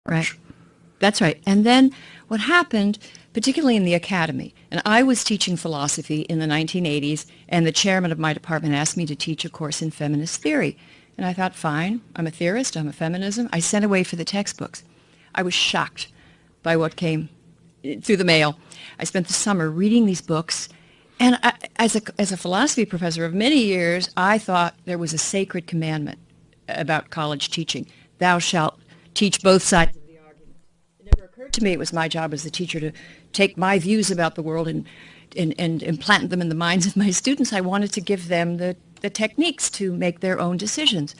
Right. That's right. And then what happened, particularly in the academy, and I was teaching philosophy in the 1980s, and the chairman of my department asked me to teach a course in feminist theory. And I thought, fine, I'm a theorist, I'm a feminism. I sent away for the textbooks. I was shocked by what came through the mail. I spent the summer reading these books, and as a philosophy professor of many years, I thought there was a sacred commandment about college teaching. Thou shalt teach both sides of the argument. It never occurred to me it was my job as a teacher to take my views about the world and implant them in the minds of my students. I wanted to give them the techniques to make their own decisions.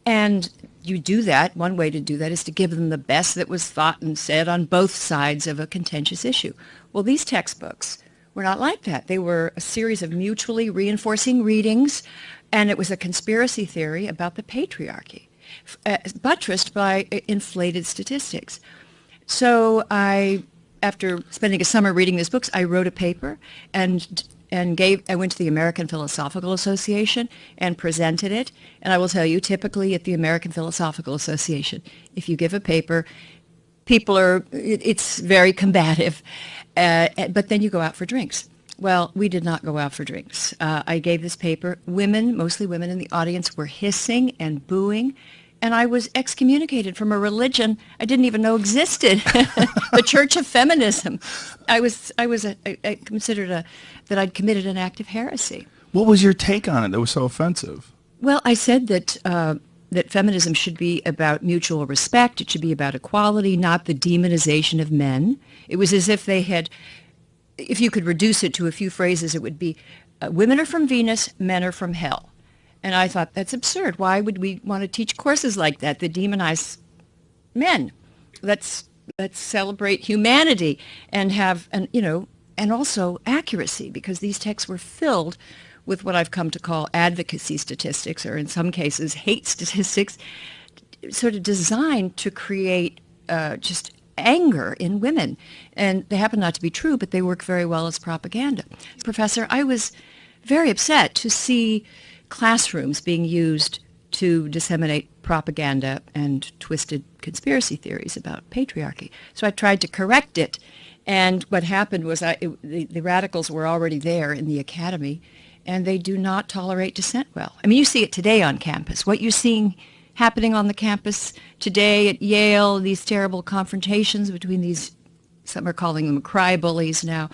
And you do that, one way to do that is to give them the best that was thought and said on both sides of a contentious issue. Well, these textbooks were not like that. They were a series of mutually reinforcing readings, and it was a conspiracy theory about the patriarchy, buttressed by inflated statistics. So after spending a summer reading these books, I wrote a paper I went to the American Philosophical Association and presented it. And I will tell you, typically at the American Philosophical Association, if you give a paper, it's very combative, but then you go out for drinks. Well, we did not go out for drinks. I gave this paper. Women, mostly women in the audience, were hissing and booing. And I was excommunicated from a religion I didn't even know existed, the Church of Feminism. I considered that I'd committed an act of heresy. What was your take on it that was so offensive? Well, I said that feminism should be about mutual respect. It should be about equality, not the demonization of men. It was as if if you could reduce it to a few phrases, it would be, women are from Venus, men are from hell. And I thought, that's absurd. Why would we want to teach courses like that demonize men? Let's celebrate humanity and and also accuracy, because these texts were filled with what I've come to call advocacy statistics, or in some cases hate statistics, sort of designed to create just anger in women. And they happen not to be true, but they work very well as propaganda. Professor, I was very upset to see classrooms being used to disseminate propaganda and twisted conspiracy theories about patriarchy. So I tried to correct it, and what happened was the radicals were already there in the academy, and they do not tolerate dissent well. I mean, you see it today on campus. What you're seeing happening on the campus today at Yale, these terrible confrontations between these, some are calling them cry bullies now,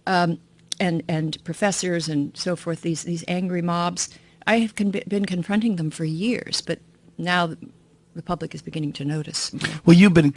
and professors and so forth, these angry mobs. I have been confronting them for years, but now the public is beginning to notice. Well, you've been,